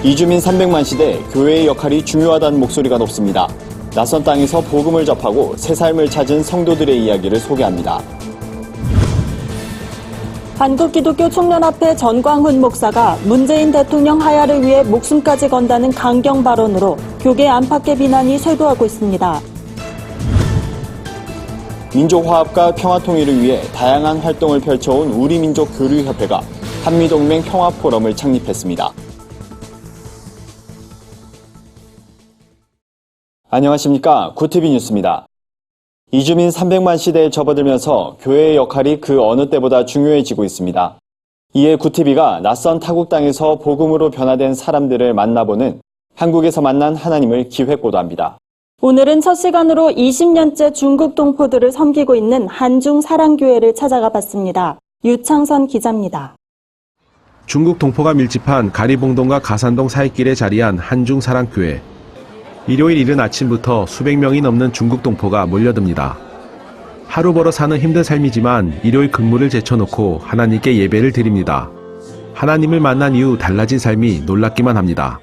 이주민 300만 시대 교회의 역할이 중요하다는 목소리가 높습니다. 낯선 땅에서 복음을 접하고 새 삶을 찾은 성도들의 이야기를 소개합니다. 한국기독교총연합회 전광훈 목사가 문재인 대통령 하야를 위해 목숨까지 건다는 강경 발언으로 교계 안팎의 비난이 쇄도하고 있습니다. 민족화합과 평화통일을 위해 다양한 활동을 펼쳐온 우리민족교류협회가 한미동맹 평화포럼을 창립했습니다. 안녕하십니까. 구티비 뉴스입니다. 이주민 300만 시대에 접어들면서 교회의 역할이 그 어느 때보다 중요해지고 있습니다. 이에 구티비가 낯선 타국 땅에서 복음으로 변화된 사람들을 만나보는 한국에서 만난 하나님을 기획보도합니다. 오늘은 첫 시간으로 20년째 중국 동포들을 섬기고 있는 한중 사랑교회를 찾아가 봤습니다. 유창선 기자입니다. 중국 동포가 밀집한 가리봉동과 가산동 사이길에 자리한 한중 사랑교회. 일요일 이른 아침부터 수백 명이 넘는 중국 동포가 몰려듭니다. 하루 벌어 사는 힘든 삶이지만 일요일 근무를 제쳐놓고 하나님께 예배를 드립니다. 하나님을 만난 이후 달라진 삶이 놀랍기만 합니다.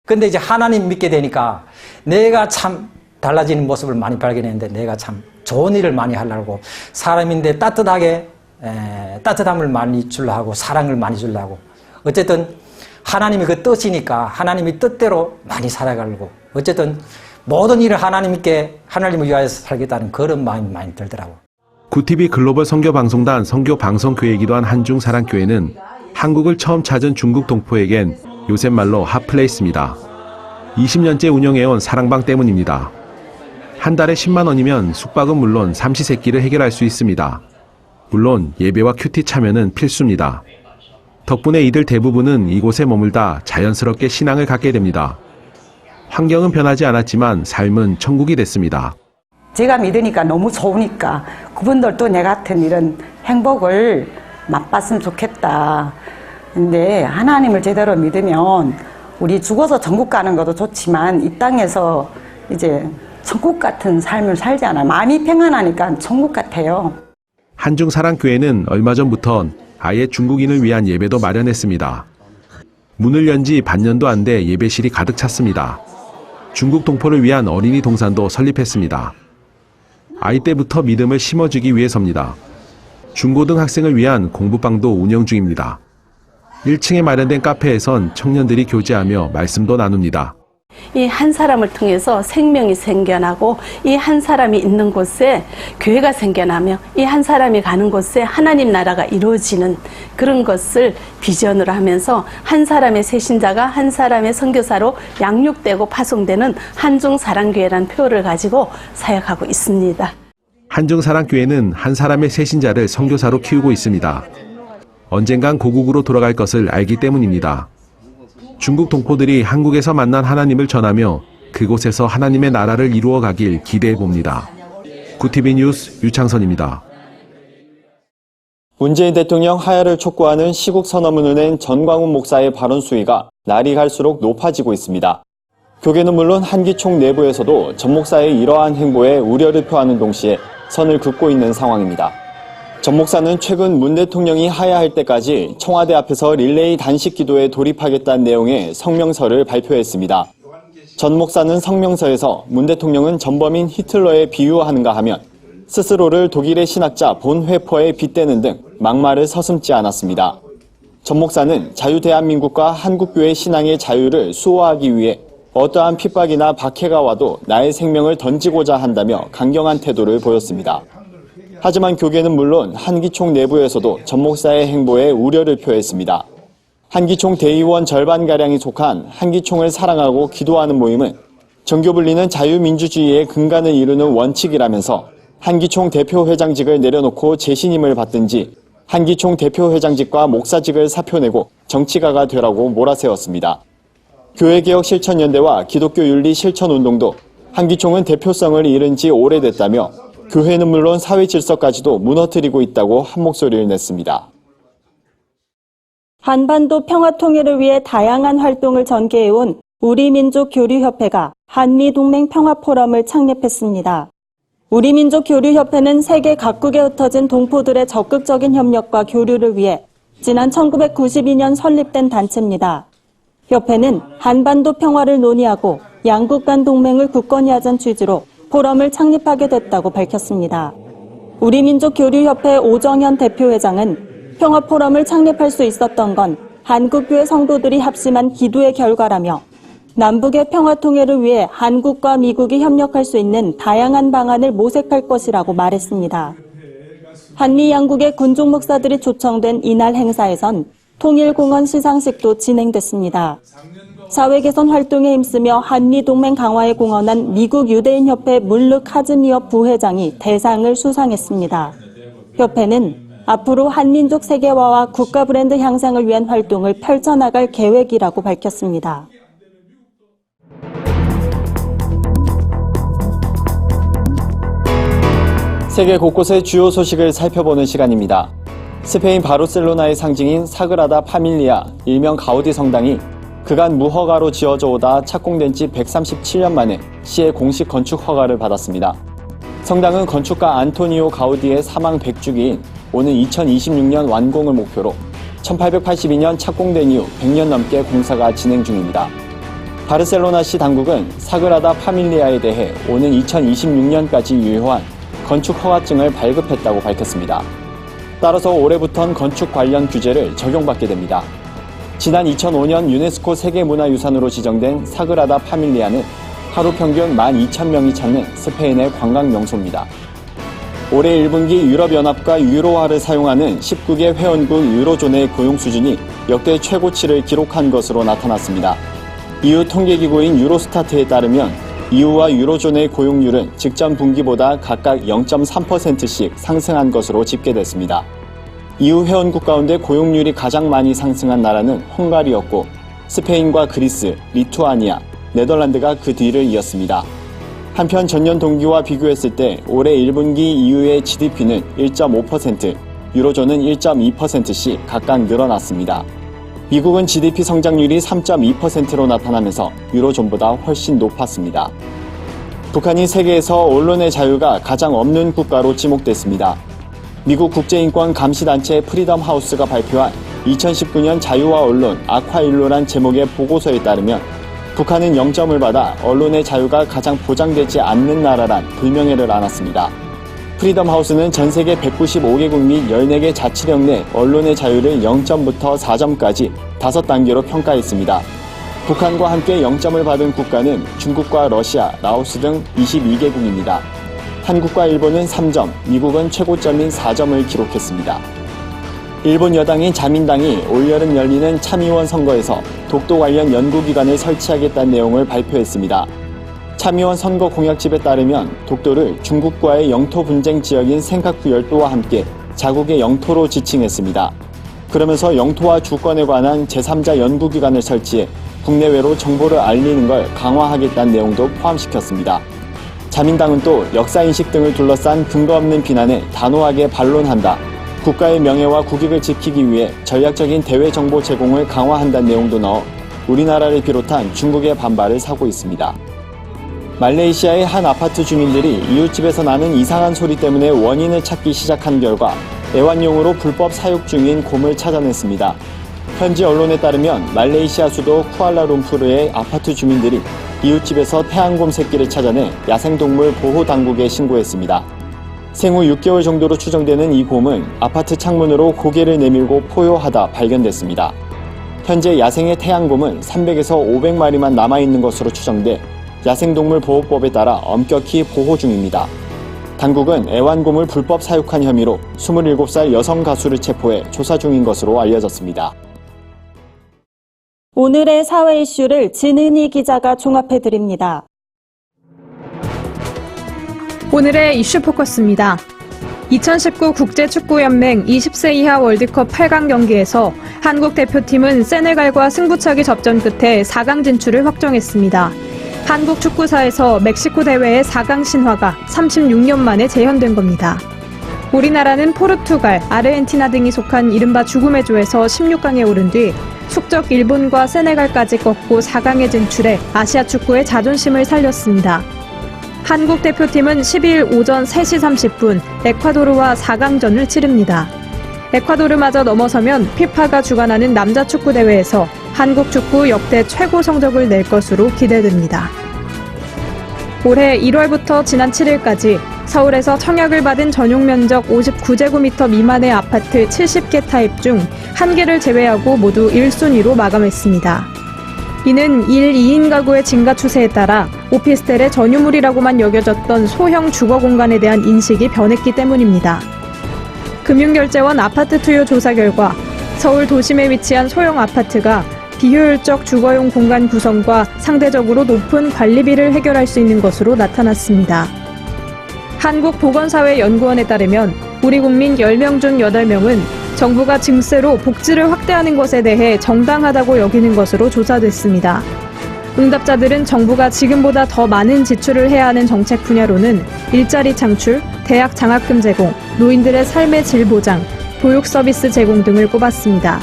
근데 이제 하나님 믿게 되니까 내가 참 달라지는 모습을 많이 발견했는데 내가 참 좋은 일을 많이 하려고 사람인데 따뜻함을 많이 주려고 사랑을 많이 주려고 어쨌든 하나님의 그 뜻이니까 하나님의 뜻대로 많이 살아가려고 어쨌든 모든 일을 하나님을 위하여서 살겠다는 그런 마음이 많이 들더라고. 구티비 글로벌 선교방송단 선교방송교회이기도 한 한중사랑교회는 한국을 처음 찾은 중국 동포에겐 요새 말로 핫플레이스입니다. 20년째 운영해온 사랑방 때문입니다. 한 달에 10만 원이면 숙박은 물론 삼시세끼를 해결할 수 있습니다. 물론 예배와 큐티 참여는 필수입니다. 덕분에 이들 대부분은 이곳에 머물다 자연스럽게 신앙을 갖게 됩니다. 환경은 변하지 않았지만 삶은 천국이 됐습니다. 제가 믿으니까 너무 좋으니까 그분들도 내 같은 이런 행복을 맛봤으면 좋겠다. 근데 하나님을 제대로 믿으면 우리 죽어서 천국 가는 것도 좋지만 이 땅에서 이제 천국 같은 삶을 살지 않아요. 마음이 평안하니까 천국 같아요. 한중사랑교회는 얼마 전부터 아예 중국인을 위한 예배도 마련했습니다. 문을 연 지 반년도 안 돼 예배실이 가득 찼습니다. 중국 동포를 위한 어린이 동산도 설립했습니다. 아이 때부터 믿음을 심어주기 위해서입니다. 중고등학생을 위한 공부방도 운영 중입니다. 1층에 마련된 카페에선 청년들이 교제하며 말씀도 나눕니다. 이 한 사람을 통해서 생명이 생겨나고 이 한 사람이 있는 곳에 교회가 생겨나며 이 한 사람이 가는 곳에 하나님 나라가 이루어지는 그런 것을 비전으로 하면서 한 사람의 새신자가 한 사람의 선교사로 양육되고 파송되는 한중사랑교회라는 표를 가지고 사역하고 있습니다. 한중사랑교회는 한 사람의 새신자를 선교사로 키우고 있습니다. 언젠간 고국으로 돌아갈 것을 알기 때문입니다. 중국 동포들이 한국에서 만난 하나님을 전하며 그곳에서 하나님의 나라를 이루어가길 기대해봅니다. 구티비 뉴스 유창선입니다. 문재인 대통령 하야를 촉구하는 시국 선언문을 낸 전광훈 목사의 발언 수위가 날이 갈수록 높아지고 있습니다. 교계는 물론 한기총 내부에서도 전 목사의 이러한 행보에 우려를 표하는 동시에 선을 긋고 있는 상황입니다. 전 목사는 최근 문 대통령이 하야할 때까지 청와대 앞에서 릴레이 단식 기도에 돌입하겠다는 내용의 성명서를 발표했습니다. 전 목사는 성명서에서 문 대통령은 전범인 히틀러에 비유하는가 하면 스스로를 독일의 신학자 본 회퍼에 빗대는 등 막말을 서슴지 않았습니다. 전 목사는 자유대한민국과 한국교회 신앙의 자유를 수호하기 위해 어떠한 핍박이나 박해가 와도 나의 생명을 던지고자 한다며 강경한 태도를 보였습니다. 하지만 교계는 물론 한기총 내부에서도 전 목사의 행보에 우려를 표했습니다. 한기총 대의원 절반가량이 속한 한기총을 사랑하고 기도하는 모임은 정교분리는 자유민주주의의 근간을 이루는 원칙이라면서 한기총 대표회장직을 내려놓고 재신임을 받든지 한기총 대표회장직과 목사직을 사표내고 정치가가 되라고 몰아세웠습니다. 교회개혁실천연대와 기독교윤리실천운동도 한기총은 대표성을 잃은 지 오래됐다며 교회는 물론 사회 질서까지도 무너뜨리고 있다고 한 목소리를 냈습니다. 한반도 평화 통일을 위해 다양한 활동을 전개해온 우리민족교류협회가 한미동맹 평화포럼을 창립했습니다. 우리민족교류협회는 세계 각국에 흩어진 동포들의 적극적인 협력과 교류를 위해 지난 1992년 설립된 단체입니다. 협회는 한반도 평화를 논의하고 양국 간 동맹을 굳건히 하자는 취지로 포럼을 창립하게 됐다고 밝혔습니다. 우리민족교류협회 오정현 대표회장은 평화포럼을 창립할 수 있었던 건 한국교회 성도들이 합심한 기도의 결과라며 남북의 평화통일을 위해 한국과 미국이 협력할 수 있는 다양한 방안을 모색할 것이라고 말했습니다. 한미 양국의 군중 목사들이 초청된 이날 행사에선 통일공헌 시상식도 진행됐습니다. 사회개선 활동에 힘쓰며 한미동맹 강화에 공헌한 미국 유대인협회 물르 카즈미업 부회장이 대상을 수상했습니다. 협회는 앞으로 한민족 세계화와 국가 브랜드 향상을 위한 활동을 펼쳐나갈 계획이라고 밝혔습니다. 세계 곳곳의 주요 소식을 살펴보는 시간입니다. 스페인 바르셀로나의 상징인 사그라다 파밀리아, 일명 가우디 성당이 그간 무허가로 지어져 오다 착공된 지 137년 만에 시의 공식 건축 허가를 받았습니다. 성당은 건축가 안토니오 가우디의 사망 100주기인 오는 2026년 완공을 목표로 1882년 착공된 이후 100년 넘게 공사가 진행 중입니다. 바르셀로나시 당국은 사그라다 파밀리아에 대해 오는 2026년까지 유효한 건축 허가증을 발급했다고 밝혔습니다. 따라서 올해부터는 건축 관련 규제를 적용받게 됩니다. 지난 2005년 유네스코 세계문화유산으로 지정된 사그라다 파밀리아는 하루 평균 12,000명이 찾는 스페인의 관광 명소입니다. 올해 1분기 유럽연합과 유로화를 사용하는 19개 회원국 유로존의 고용 수준이 역대 최고치를 기록한 것으로 나타났습니다. EU 통계기구인 유로스타트에 따르면 EU와 유로존의 고용률은 직전 분기보다 각각 0.3%씩 상승한 것으로 집계됐습니다. EU 회원국 가운데 고용률이 가장 많이 상승한 나라는 헝가리였고 스페인과 그리스, 리투아니아, 네덜란드가 그 뒤를 이었습니다. 한편 전년 동기와 비교했을 때 올해 1분기 EU의 GDP는 1.5%, 유로존은 1.2%씩 각각 늘어났습니다. 미국은 GDP 성장률이 3.2%로 나타나면서 유로존보다 훨씬 높았습니다. 북한이 세계에서 언론의 자유가 가장 없는 국가로 지목됐습니다. 미국 국제인권 감시단체 프리덤 하우스가 발표한 2019년 자유와 언론 아콰일로란 제목의 보고서에 따르면 북한은 0점을 받아 언론의 자유가 가장 보장되지 않는 나라란 불명예를 안았습니다. 프리덤 하우스는 전 세계 195개국 및 14개 자치령 내 언론의 자유를 0점부터 4점까지 5단계로 평가했습니다. 북한과 함께 0점을 받은 국가는 중국과 러시아, 라오스 등 22개국입니다. 한국과 일본은 3점, 미국은 최고점인 4점을 기록했습니다. 일본 여당인 자민당이 올여름 열리는 참의원 선거에서 독도 관련 연구기관을 설치하겠다는 내용을 발표했습니다. 참의원 선거 공약집에 따르면 독도를 중국과의 영토 분쟁 지역인 센카쿠 열도와 함께 자국의 영토로 지칭했습니다. 그러면서 영토와 주권에 관한 제3자 연구기관을 설치해 국내외로 정보를 알리는 걸 강화하겠다는 내용도 포함시켰습니다. 자민당은 또 역사인식 등을 둘러싼 근거 없는 비난에 단호하게 반론한다. 국가의 명예와 국익을 지키기 위해 전략적인 대외 정보 제공을 강화한다는 내용도 넣어 우리나라를 비롯한 중국의 반발을 사고 있습니다. 말레이시아의 한 아파트 주민들이 이웃집에서 나는 이상한 소리 때문에 원인을 찾기 시작한 결과 애완용으로 불법 사육 중인 곰을 찾아냈습니다. 현지 언론에 따르면 말레이시아 수도 쿠알라룸푸르의 아파트 주민들이 이웃집에서 태양곰 새끼를 찾아내 야생동물 보호당국에 신고했습니다. 생후 6개월 정도로 추정되는 이 곰은 아파트 창문으로 고개를 내밀고 포효하다 발견됐습니다. 현재 야생의 태양곰은 300에서 500마리만 남아있는 것으로 추정돼 야생동물보호법에 따라 엄격히 보호 중입니다. 당국은 애완곰을 불법 사육한 혐의로 27살 여성 가수를 체포해 조사 중인 것으로 알려졌습니다. 오늘의 사회 이슈를 진은희 기자가 종합해드립니다. 오늘의 이슈 포커스입니다. 2019 국제축구연맹 20세 이하 월드컵 8강 경기에서 한국 대표팀은 세네갈과 승부차기 접전 끝에 4강 진출을 확정했습니다. 한국 축구사에서 멕시코 대회의 4강 신화가 36년 만에 재현된 겁니다. 우리나라는 포르투갈, 아르헨티나 등이 속한 이른바 죽음의 조에서 16강에 오른 뒤 숙적 일본과 세네갈까지 꺾고 4강에 진출해 아시아 축구의 자존심을 살렸습니다. 한국 대표팀은 12일 오전 3시 30분 에콰도르와 4강전을 치릅니다. 에콰도르마저 넘어서면 피파가 주관하는 남자 축구 대회에서 한국 축구 역대 최고 성적을 낼 것으로 기대됩니다. 올해 1월부터 지난 7일까지 서울에서 청약을 받은 전용 면적 59제곱미터 미만의 아파트 70개 타입 중 1개를 제외하고 모두 1순위로 마감했습니다. 이는 1, 2인 가구의 증가 추세에 따라 오피스텔의 전유물이라고만 여겨졌던 소형 주거 공간에 대한 인식이 변했기 때문입니다. 금융결제원 아파트 투유 조사 결과 서울 도심에 위치한 소형 아파트가 비효율적 주거용 공간 구성과 상대적으로 높은 관리비를 해결할 수 있는 것으로 나타났습니다. 한국보건사회연구원에 따르면 우리 국민 10명 중 8명은 정부가 증세로 복지를 확대하는 것에 대해 정당하다고 여기는 것으로 조사됐습니다. 응답자들은 정부가 지금보다 더 많은 지출을 해야 하는 정책 분야로는 일자리 창출, 대학 장학금 제공, 노인들의 삶의 질 보장, 교육 서비스 제공 등을 꼽았습니다.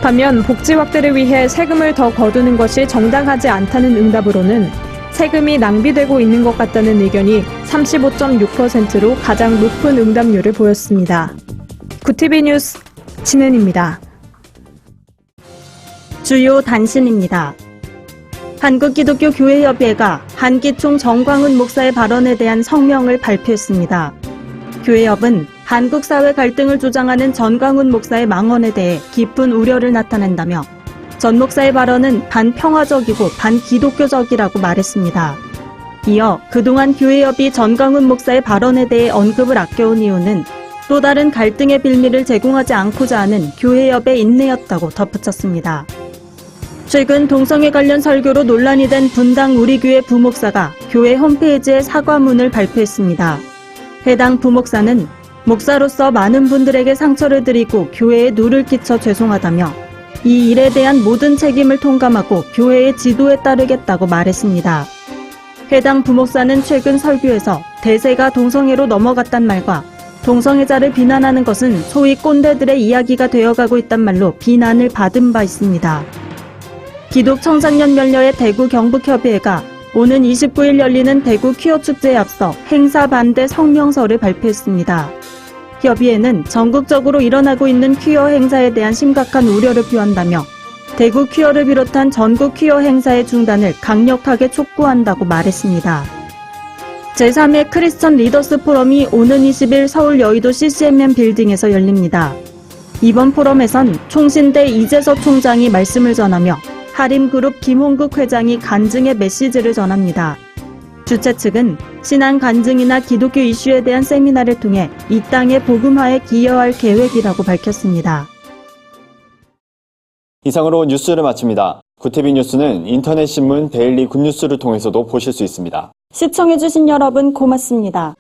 반면 복지 확대를 위해 세금을 더 거두는 것이 정당하지 않다는 응답으로는 세금이 낭비되고 있는 것 같다는 의견이 35.6%로 가장 높은 응답률을 보였습니다. 구티비 뉴스 진은입니다. 주요 단신입니다. 한국기독교교회협회가 한기총 정광훈 목사의 발언에 대한 성명을 발표했습니다. 교회협은 한국 사회 갈등을 주장하는 전광훈 목사의 망언에 대해 깊은 우려를 나타낸다며 전 목사의 발언은 반평화적이고 반기독교적이라고 말했습니다. 이어 그동안 교회협이 전광훈 목사의 발언에 대해 언급을 아껴온 이유는 또 다른 갈등의 빌미를 제공하지 않고자 하는 교회협의 인내였다고 덧붙였습니다. 최근 동성애 관련 설교로 논란이 된 분당 우리교회 부목사가 교회 홈페이지에 사과문을 발표했습니다. 해당 부목사는 목사로서 많은 분들에게 상처를 드리고 교회에 누를 끼쳐 죄송하다며 이 일에 대한 모든 책임을 통감하고 교회의 지도에 따르겠다고 말했습니다. 해당 부목사는 최근 설교에서 대세가 동성애로 넘어갔단 말과 동성애자를 비난하는 것은 소위 꼰대들의 이야기가 되어가고 있단 말로 비난을 받은 바 있습니다. 기독청장년연례의 대구 경북협의회가 오는 29일 열리는 대구 퀴어 축제에 앞서 행사 반대 성명서를 발표했습니다. 협의회는 전국적으로 일어나고 있는 퀴어 행사에 대한 심각한 우려를 표한다며 대구 퀴어를 비롯한 전국 퀴어 행사의 중단을 강력하게 촉구한다고 말했습니다. 제3회 크리스천 리더스 포럼이 오는 20일 서울 여의도 CCMM 빌딩에서 열립니다. 이번 포럼에선 총신대 이재석 총장이 말씀을 전하며 하림그룹 김홍국 회장이 간증의 메시지를 전합니다. 주최 측은 신앙 간증이나 기독교 이슈에 대한 세미나를 통해 이 땅의 복음화에 기여할 계획이라고 밝혔습니다. 이상으로 뉴스를 마칩니다. 구티비 뉴스는 인터넷 신문 데일리 굿뉴스를 통해서도 보실 수 있습니다. 시청해주신 여러분 고맙습니다.